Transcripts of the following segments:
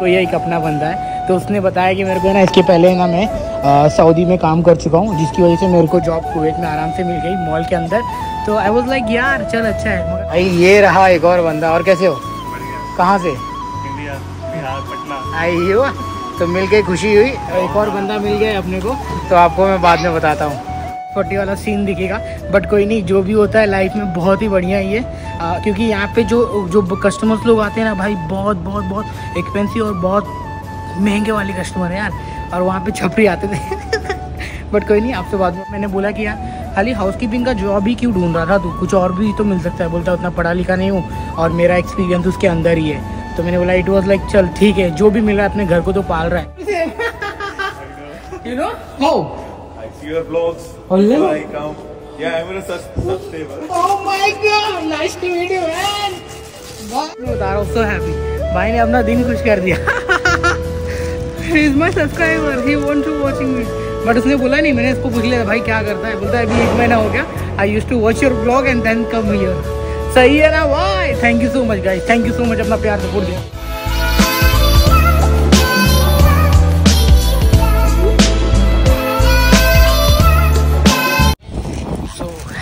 कोई एक अपना बंदा है, तो उसने बताया कि मेरे को ना इसके पहले ना मैं सऊदी में काम कर चुका हूँ, जिसकी वजह से मेरे को जॉब कुवैत में आराम से मिल गई मॉल के अंदर। तो आई वाज लाइक यार चल अच्छा है भाई। ये रहा एक और बंदा। और कैसे हो? कहाँ से? इंडिया, बिहार, पटना। आई हो तो मिल के खुशी हुई। एक और बंदा मिल गया अपने को, तो आपको मैं बाद में बताता हूँ। 40 वाला सीन दिखेगा, बट कोई नहीं, जो भी होता है लाइफ में बहुत ही बढ़िया ही है। क्योंकि यहाँ पे जो कस्टमर्स लोग आते हैं ना भाई, बहुत बहुत बहुत एक्सपेंसिव और बहुत महंगे वाले कस्टमर हैं यार। और वहाँ पे छपरी आते थे बट कोई नहीं, आपसे बाद में मैंने बोला कि यार खाली हाउसकीपिंग का जॉब ही क्यों ढूंढ रहा था तू, कुछ और भी तो मिल सकता है। बोलता उतना पढ़ा लिखा नहीं हूँ और मेरा एक्सपीरियंस उसके अंदर ही है। तो मैंने बोला इट वॉज लाइक चल ठीक है, जो भी मिल रहा है अपने घर को तो पाल रहा है। You know? How? I see your vlogs. Hello. I come. Yeah, I'm a subscriber. Oh my God! Nice to meet you, man. मैं बता रहा हूँ, so happy. भाई ने अपना दिन खुश कर दिया। He is my subscriber. He wants to watching me. But उसने बोला नहीं, मैंने इसको पूछ लिया भाई क्या करता है। बोलता है अभी 1 महीना हो गया। I used to watch your vlog and then come here. सही है ना भाई? Thank you so much guys. Thank you so much अपना प्यार सपोर्ट दिया।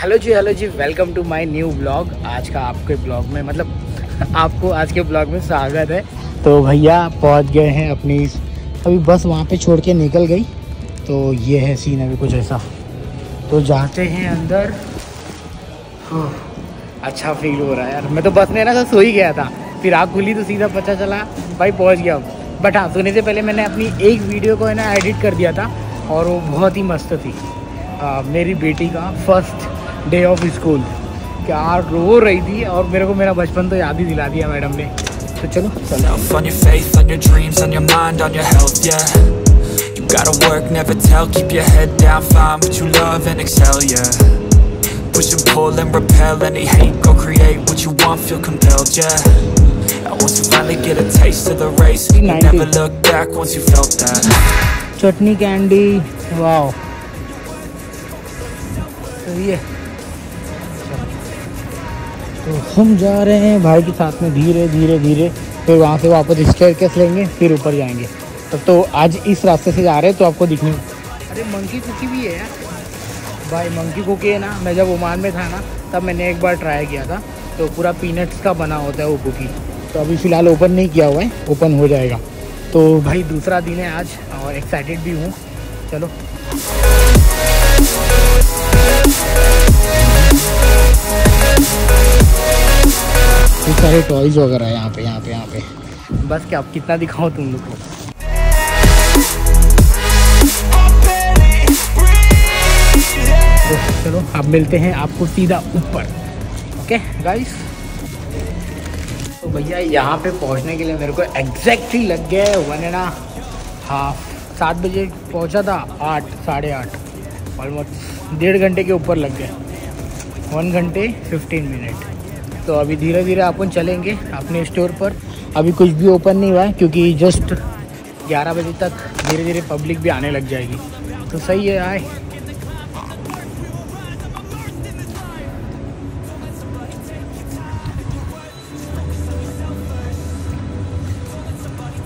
हेलो जी welcome to my new blog. आज का आपके ब्लॉग में मतलब आपको आज के ब्लॉग में स्वागत है। तो भैया पहुंच गए हैं अपनी, अभी बस वहाँ पे छोड़ के निकल गई। तो ये है सीन अभी कुछ ऐसा। तो जाते हैं अंदर। अच्छा फील हो रहा है यार। मैं तो बस में ना सो ही गया था, फिर आँख खुली तो सीधा पता चला भाई पहुँच गया। बट हाँ, सोने से पहले मैंने अपनी एक वीडियो को है ना एडिट कर दिया था और वो बहुत ही मस्त थी। मेरी बेटी का फर्स्ट डे ऑफ स्कूल, क्या रो रही थी और मेरे को मेरा बचपन तो याद ही दिला दिया मैडम ने। तो चलो on your faith, on your dreams, on your mind, on your health, yeah. You gotta work, never tell, keep your head down, find what you love and excel, yeah. Push and pull and repel any hate, go create what you want, feel compelled, yeah. And once you finally get a taste of the race, you never look back once you felt that. Chutney candy, वाह। तो ये तो हम जा रहे हैं भाई के साथ में धीरे धीरे धीरे, फिर वहाँ से वापस स्टेयरकेस लेंगे, फिर ऊपर जाएंगे। तो आज इस रास्ते से जा रहे हैं तो आपको दिखने। अरे मंकी कुकी भी है यार भाई। मंकी कुकी है ना, मैं जब ओमान में था ना तब मैंने एक बार ट्राई किया था। तो पूरा पीनट्स का बना होता है वो कुकी। तो अभी फ़िलहाल ओपन नहीं किया हुआ है, ओपन हो जाएगा। तो भाई दूसरा दिन है आज और एक्साइटेड भी हूँ। चलो सारे टॉयज वगैरह है यहाँ पे। बस क्या अब कितना दिखाऊं तुम लोग को। तो चलो अब मिलते हैं आपको सीधा ऊपर। Okay guys. तो भैया यहाँ पे पहुँचने के लिए मेरे को एग्जैक्टली लग गया 1.5 7 बजे पहुँचा था, 8 साढ़े 8 ऑलमोस्ट 1.5 घंटे के ऊपर लग गए। 1 घंटे 15 मिनट। तो अभी धीरे धीरे अपन चलेंगे अपने स्टोर पर। अभी कुछ भी ओपन नहीं हुआ है क्योंकि जस्ट 11 बजे तक धीरे धीरे पब्लिक भी आने लग जाएगी। तो सही है आए।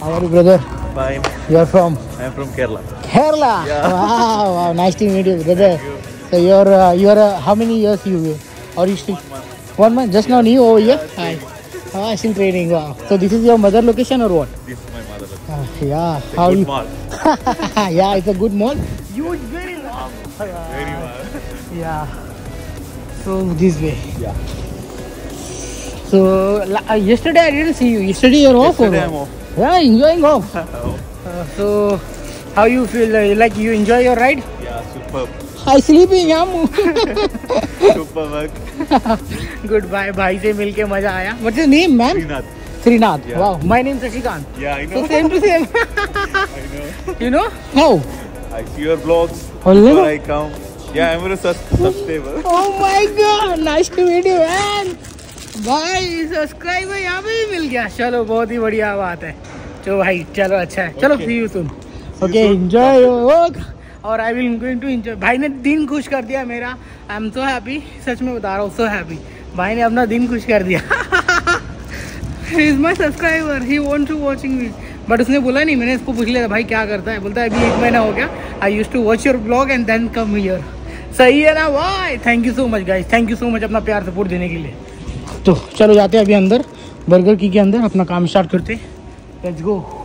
How are you, brother? Fine. You are from? I am from Kerala. Kerala. Yeah. Wow, nice to meet you, brother. So you are how many years you or you still? 1 month. Just now new over here. Hi. I still training. Wow. So this is your mother location or what? This is my mother location. Yeah. It's How a good you? mall. Yeah, it's a good mall. Huge, very long. Very well. Yeah. So this way. Yeah. So yesterday I didn't see you. Yesterday you're off. Yesterday I'm off. Yeah, enjoying off. So how you feel? Like you enjoy your ride? Yeah, superb. I sleeping. I'm. Super work. Good bye. भाई से मिलके मजा आया. What's your name, man? Srinath. Srinath. Yeah. Wow. My name is Shashikant. Yeah, I know. So same to same. I know. You know? How? I see your vlogs. Hello. Before I come. Yeah, I'm a subscriber. Oh my God. Nice to meet you, man. भाई subscriber यहाँ पे भी मिल गया। चलो बहुत ही बढ़िया बात है। चलो भाई चलो अच्छा है। चलो see you soon. Okay enjoy your work और I will going to enjoy. भाई ने दिन खुश कर दिया मेरा। I am so happy. सच में बता रहा हूँ, सो हैप्पी। भाई ने अपना दिन खुश कर दिया। He is my subscriber. He want to watching me. But उसने बोला नहीं, मैंने इसको पूछ लिया था भाई क्या करता है, बोलता है अभी 1 महीना हो गया, I used to watch your blog and then come here. सही है ना भाई? Thank you so much guys, thank you so much अपना प्यार सपोर्ट देने के लिए। तो चलो जाते हैं अभी अंदर, बर्गर की के अंदर अपना काम स्टार्ट करते, लेट्स गो।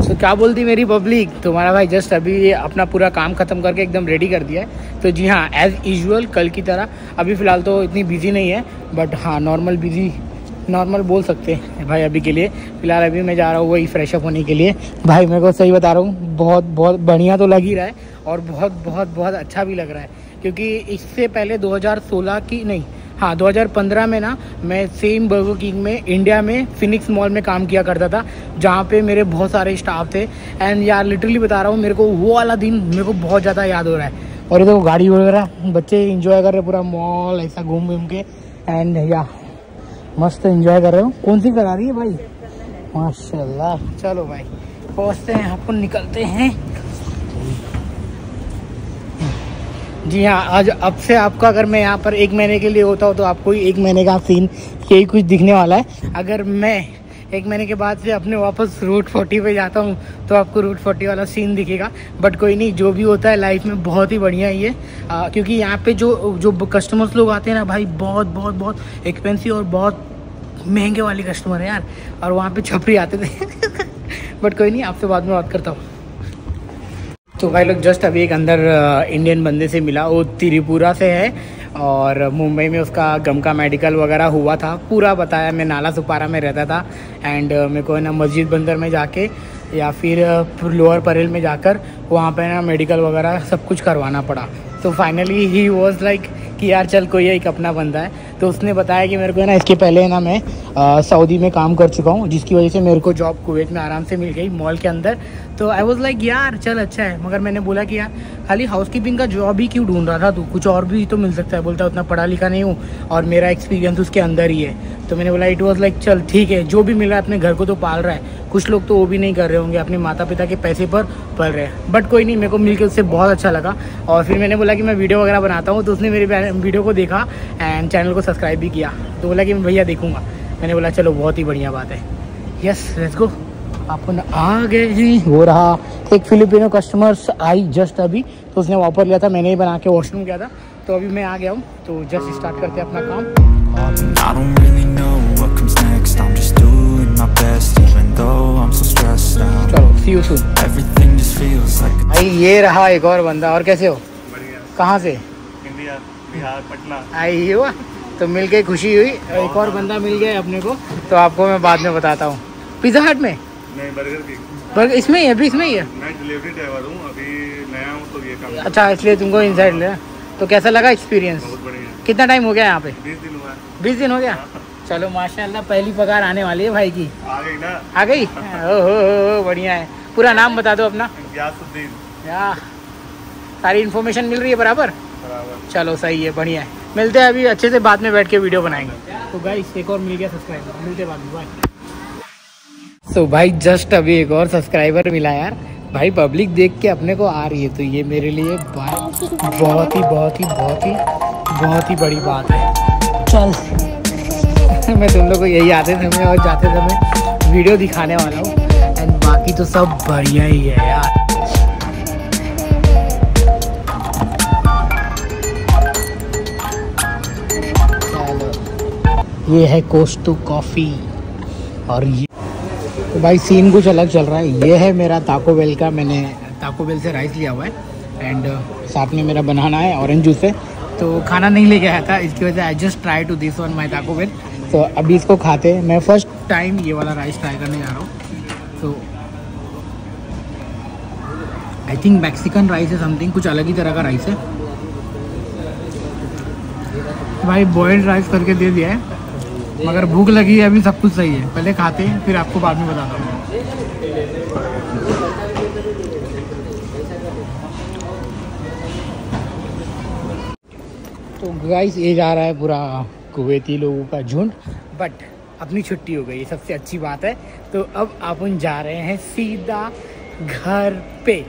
तो क्या बोलती मेरी पब्लिक, तुम्हारा भाई जस्ट अभी अपना पूरा काम ख़त्म करके एकदम रेडी कर दिया है। तो जी हाँ, एज़ यूजुअल कल की तरह अभी फ़िलहाल तो इतनी बिजी नहीं है, बट हाँ नॉर्मल बोल सकते हैं भाई अभी के लिए। फ़िलहाल अभी मैं जा रहा हूँ वही फ्रेश अप होने के लिए। भाई मेरे को सही बता रहा हूँ, बहुत बढ़िया तो लग ही रहा है और बहुत अच्छा भी लग रहा है, क्योंकि इससे पहले 2015 में ना मैं सेम बर्गर किंग में इंडिया में फिनिक्स मॉल में काम किया करता था, जहाँ पे मेरे बहुत सारे स्टाफ थे। एंड यार लिटरली बता रहा हूँ, मेरे को वो वाला दिन मेरे को बहुत ज़्यादा याद हो रहा है। और ये तो गाड़ी वगैरह बच्चे इंजॉय कर रहे, पूरा मॉल ऐसा घूम के, एंड या मस्त इंजॉय कर रहे हो। कौन सी करा रही है भाई, माशाल्लाह। चलो भाई पहुँचते हैं, अपन निकलते हैं। जी हाँ, आज अब से आपका अगर मैं यहाँ पर 1 महीने के लिए होता हूँ तो आपको 1 महीने का सीन यही कुछ दिखने वाला है। अगर मैं 1 महीने के बाद से अपने वापस रूट 40 पे जाता हूँ तो आपको रूट 40 वाला सीन दिखेगा। बट कोई नहीं, जो भी होता है लाइफ में बहुत ही बढ़िया ही है, क्योंकि यहाँ पे जो कस्टमर्स लोग आते हैं ना भाई, बहुत एक्सपेंसिव और बहुत महंगे वाले कस्टमर है यार, और वहाँ पे छपरी आते थे। बट कोई नहीं, आपसे बाद में बात करता हूँ। तो भाई लोग जस्ट अभी एक अंदर इंडियन बंदे से मिला, वो त्रिपुरा से है और मुंबई में उसका गम का मेडिकल वगैरह हुआ था, पूरा बताया। मैं नाला सुपारा में रहता था एंड मेरे को है ना मस्जिद बंदर में जाके या फिर लोअर परेल में जाकर वहाँ पे ना मेडिकल वगैरह सब कुछ करवाना पड़ा। तो फाइनली ही वॉज लाइक कि यार चल कोई एक अपना बंदा है। तो उसने बताया कि मेरे को है ना इसके पहले है ना मैं सऊदी में काम कर चुका हूँ, जिसकी वजह से मेरे को जॉब कुवैत में आराम से मिल गई मॉल के अंदर। तो आई वॉज लाइक यार चल अच्छा है, मगर मैंने बोला कि यार खाली हाउसकीपिंग का जॉब ही क्यों ढूंढ रहा था तू, कुछ और भी तो मिल सकता है। बोलता उतना पढ़ा लिखा नहीं हूँ और मेरा एक्सपीरियंस उसके अंदर ही है। तो मैंने बोला इट वॉज लाइक चल ठीक है, जो भी मिल रहा है अपने घर को तो पाल रहा है। कुछ लोग तो वो भी नहीं कर रहे होंगे, अपने माता पिता के पैसे पर पल रहे हैं। बट कोई नहीं, मेरे को मिलकर उससे बहुत अच्छा लगा। और फिर मैंने बोला कि मैं वीडियो वगैरह बनाता हूँ, तो उसने मेरी वीडियो को देखा एंड चैनल को सब्सक्राइब भी किया। तो बोला कि मैं भैया देखूँगा। मैंने बोला चलो बहुत ही बढ़िया बात है, यस लेट्स गो। अपन आ गए जी। हो रहा एक फिलिपिनो कस्टमर्स आई जस्ट अभी, तो उसने वापर लिया था, मैंने ही बना के वॉशरूम गया था। तो अभी मैं आ गया हूँ, तो जस्ट स्टार्ट करते हैं अपना काम। I don't really know what comes next. I'm just doing my best, even though I'm so stressed out. चलो see you soon. Everything just feels like a भाई ये रहा एक और बंदा। और कैसे हो? बढ़िया। कहाँ से? इंडिया, बिहार, पटना। आई हुआ तो मिल के खुशी हुई। एक और बंदा मिल गया अपने को, तो आपको मैं बाद में बताता हूँ। पिज़्ज़ा हट में? नहीं, बर्गर की। बर्गर इसमें ही है? अभी इसमें ही है? मैं डिलीवरी ड्राइवर हूँ, अभी नया हूँ तो ये काम। अच्छा, इसलिए तुमको इनसाइड ले। तो कैसा लगा एक्सपीरियंस? बहुत बढ़िया। कितना टाइम हो गया यहाँ पे? 20 दिन हुआ है। 20 दिन हो गया। चलो माशाल्लाह, पहली पगार आने वाली है भाई की। आ गई ना? आ गई? ओहो बढ़िया है। पूरा नाम बता दो अपना। ग्यासुद्दीन। या सारी इन्फॉर्मेशन मिल रही है बराबर? बराबर। चलो सही है, बढ़िया है। मिलते हैं अभी, अच्छे से बाद में बैठ के वीडियो बनाएंगे। तो गाइस एक और मिल गया सब्सक्राइबर, मिलते बाद में, बाय। तो भाई जस्ट अभी एक और सब्सक्राइबर मिला यार। भाई पब्लिक देख के अपने को आ रही है, तो ये मेरे लिए बहुत ही बड़ी बात है। चल मैं तुम लोग को यही आते समय और जाते समय वीडियो दिखाने वाला हूँ, एंड बाकी तो सब बढ़िया ही है यार। ये है कोस्टो कॉफ़ी। और ये तो भाई सीन कुछ अलग चल रहा है। ये है मेरा ताको बेल का, मैंने ताको बेल से राइस लिया हुआ है एंड साथ में मेरा बनाना है ऑरेंज जूस है। तो खाना नहीं लेके आया था, इसकी वजह से I just try to this one my Taco Bell. तो अभी इसको खाते हैं। मैं फर्स्ट टाइम ये वाला राइस ट्राई करने जा रहा हूँ। तो आई थिंक मैक्सिकन राइस है, समथिंग कुछ अलग ही तरह का राइस है। भाई बॉइल्ड राइस करके दे दिया है, मगर भूख लगी है अभी, सब कुछ सही है। पहले खाते हैं फिर आपको बाद में बताता हूँ। तो गाइस ये जा रहा है पूरा कुवैती लोगों का झुंड, बट अपनी छुट्टी हो गई, ये सबसे अच्छी बात है। तो अब अपन जा रहे हैं सीधा घर पे।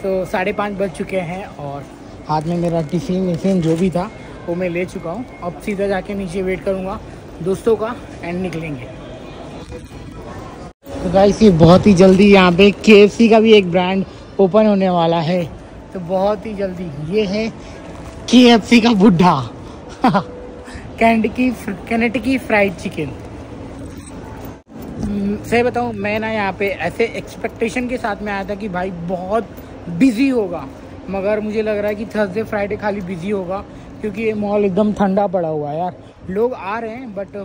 तो 5:30 बज चुके हैं और हाथ में मेरा टिफ़िन जो भी था वो मैं ले चुका हूँ। अब सीधा जाके नीचे वेट करूँगा दोस्तों का एंड निकलेंगे। तो गाइस ये बहुत ही जल्दी यहाँ पे KFC का भी एक ब्रांड ओपन होने वाला है, तो बहुत ही जल्दी। ये है KFC का बुड्ढा केनेटिकी फ्राइड चिकन। सही बताऊँ, मैं ना यहाँ पे ऐसे एक्सपेक्टेशन के साथ में आया था कि भाई बहुत बिजी होगा, मगर मुझे लग रहा है कि थर्सडे फ्राइडे खाली बिजी होगा, क्योंकि ये मॉल एकदम ठंडा पड़ा हुआ है यार। लोग आ रहे हैं बट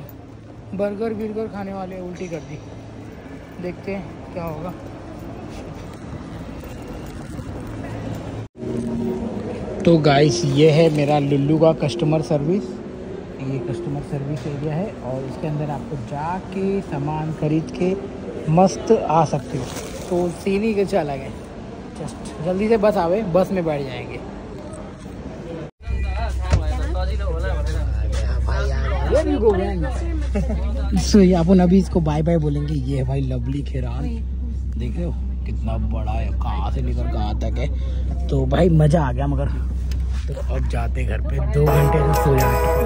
बर्गर खाने वाले उल्टी कर दी। देखते हैं क्या होगा। तो गाइस ये है मेरा लुल्लू का कस्टमर सर्विस। ये कस्टमर सर्विस एरिया है और इसके अंदर आपको जाके सामान खरीद के मस्त आ सकते हो। तो सीन ही कुछ अलग है। जस्ट जल्दी से बस आवे, बस में बैठ जाएंगे। सो अपन अभी इसको बाय बाय बोलेंगे। ये है भाई लवली खेरान, देख रहे हो कितना बड़ा है, कहाँ से लेकर कहाँ तक है। तो भाई मजा आ गया, मगर तो अब जाते घर पे, 2 घंटे से सो जाते।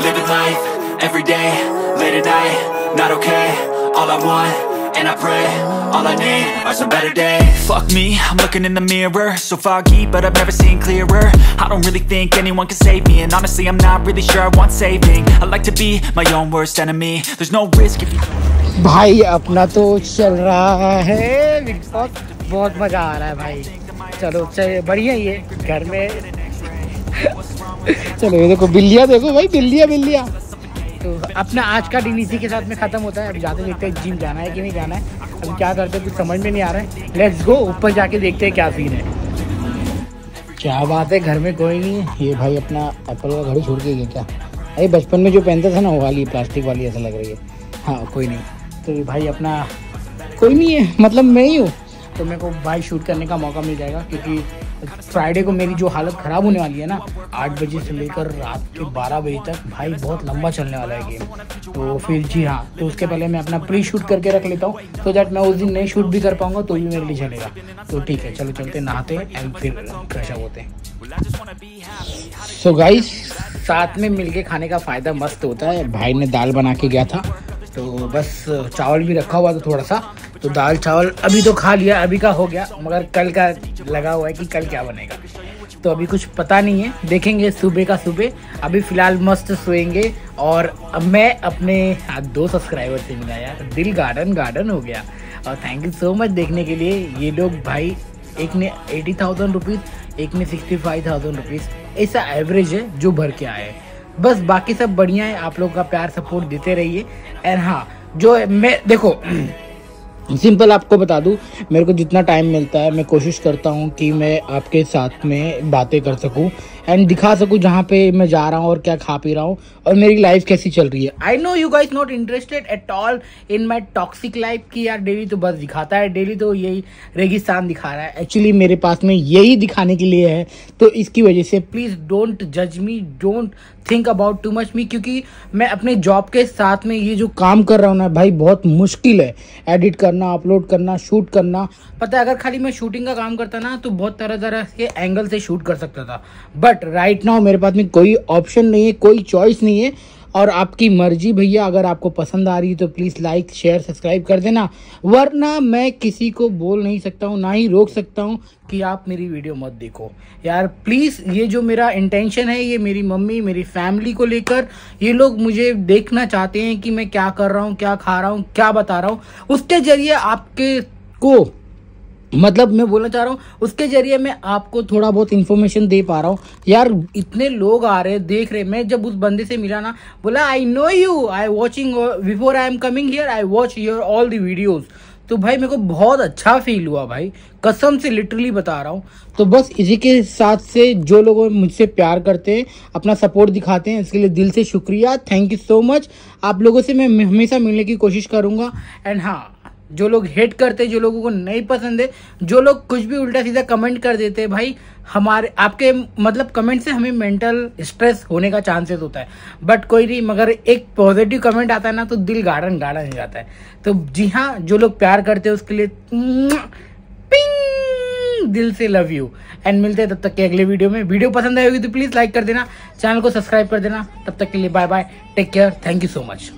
Living life, every day, late at night, not okay. All I want, and I pray, all I need are some better days. Fuck me, I'm looking in the mirror, so foggy, but I've never seen clearer. I don't really think anyone can save me, and honestly I'm not really sure I want saving. I like to be my own worst enemy, there's no risk if you... भाई अपना तो चल रहा है big boss, बहुत मजा आ रहा है भाई। चलो चलिए, बढ़िया ही है घर में। चलो ये देखो बिल्लियाँ, देखो भाई बिल्लियाँ। तो अपना आज का दिन इसी के साथ में ख़त्म होता है। अभी जाते देखते हैं जिम जाना है कि नहीं जाना है, अभी क्या करते हैं कुछ समझ में नहीं आ रहा है। लेट्स गो, ऊपर जाके देखते हैं क्या सीन है। क्या बात है, घर में कोई नहीं है। ये भाई अपना एप्पल का घड़ी छोड़ के गया क्या? अरे बचपन में जो पहनता था ना वो वाली प्लास्टिक वाली ऐसा लग रही है। हाँ कोई नहीं, तो ये भाई अपना कोई नहीं है, मतलब मैं ही हूँ। तो मेरे को भाई शूट करने का मौका मिल जाएगा, क्योंकि फ्राइडे को मेरी जो हालत ख़राब होने वाली है ना, 8 बजे से लेकर रात के 12 बजे तक, भाई बहुत लंबा चलने वाला है गेम। तो फिर जी हाँ, तो उसके पहले मैं अपना प्री शूट करके रख लेता हूँ, तो दैट मैं उस दिन नहीं शूट भी कर पाऊँगा तो भी मेरे लिए चलेगा। तो ठीक है, चलो चलते नहाते एंड फिर फ्रेश अप होते हैं। सो गाइस साथ में मिलके खाने का फ़ायदा मस्त होता है। भाई ने दाल बना के गया था, तो बस चावल भी रखा हुआ था थोड़ा सा, तो दाल चावल अभी तो खा लिया, अभी का हो गया, मगर कल का लगा हुआ है कि कल क्या बनेगा। तो अभी कुछ पता नहीं है, देखेंगे सुबह का सुबह। अभी फ़िलहाल मस्त सोएंगे। और अब मैं अपने 2 सब्सक्राइबर से मिला यार, दिल गार्डन हो गया। और थैंक यू सो मच देखने के लिए। ये लोग भाई, एक ने 80,000 रुपीज़, एक ने 65,000 रुपीज़, ऐसा एवरेज है जो भर के आए। बस बाकी सब बढ़िया है, आप लोग का प्यार सपोर्ट देते रहिए। एंड हाँ, जो मैं देखो सिंपल आपको बता दूं, मेरे को जितना टाइम मिलता है मैं कोशिश करता हूं कि मैं आपके साथ में बातें कर सकूं एंड दिखा सकूं जहां पे मैं जा रहा हूं और क्या खा पी रहा हूं और मेरी लाइफ कैसी चल रही है। I know you guys not interested at all in my toxic life की यार डेली तो बस दिखाता है, डेली तो यही रेगिस्तान दिखा रहा है। एक्चुअली मेरे पास में यही दिखाने के लिए है, तो इसकी वजह से प्लीज़ डोंट जज me, don't think about too much me, क्योंकि मैं अपने जॉब के साथ में ये जो काम कर रहा हूँ ना भाई, बहुत मुश्किल है एडिट करना, अपलोड करना, शूट करना। पता है, अगर खाली मैं शूटिंग का काम करता ना तो बहुत तरह के एंगल से शूट कर सकता था, बट राइट नाउ मेरे पास में कोई ऑप्शन नहीं है, कोई चॉइस नहीं है। और आपकी मर्जी भैया, अगर आपको पसंद आ रही है तो प्लीज़ लाइक शेयर सब्सक्राइब कर देना, वरना मैं किसी को बोल नहीं सकता हूँ, ना ही रोक सकता हूँ कि आप मेरी वीडियो मत देखो यार प्लीज़। ये जो मेरा इंटेंशन है, ये मेरी मम्मी, मेरी फैमिली को लेकर, ये लोग मुझे देखना चाहते हैं कि मैं क्या कर रहा हूँ, क्या खा रहा हूँ, क्या बता रहा हूँ। उसके जरिए आपके को, मतलब मैं बोलना चाह रहा हूँ, उसके जरिए मैं आपको थोड़ा बहुत इन्फॉर्मेशन दे पा रहा हूँ यार। इतने लोग आ रहे, देख रहे। मैं जब उस बंदे से मिला ना, बोला I know you, I watching before I am coming here, I watch your all the videos. तो भाई मेरे को बहुत अच्छा फील हुआ भाई, कसम से लिटरली बता रहा हूँ। तो बस इसी के साथ से जो लोग मुझसे प्यार करते हैं, अपना सपोर्ट दिखाते हैं, इसके लिए दिल से शुक्रिया, थैंक यू सो मच। आप लोगों से मैं हमेशा मिलने की कोशिश करूँगा। एंड हाँ, जो लोग हेट करते, जो लोगों को नहीं पसंद है, जो लोग कुछ भी उल्टा सीधा कमेंट कर देते हैं, भाई हमारे आपके मतलब कमेंट से हमें मेंटल स्ट्रेस होने का चांसेस होता है। बट कोई नहीं, मगर एक पॉजिटिव कमेंट आता है ना तो दिल गार्डन गार्डन हो जाता है। तो जी हाँ, जो लोग प्यार करते हैं उसके लिए पिंग दिल से लव यू। एंड मिलते हैं तब तक के अगले वीडियो में। वीडियो पसंद आई होगी तो प्लीज लाइक कर देना, चैनल को सब्सक्राइब कर देना। तब तक के लिए bye bye, take care, thank you so much.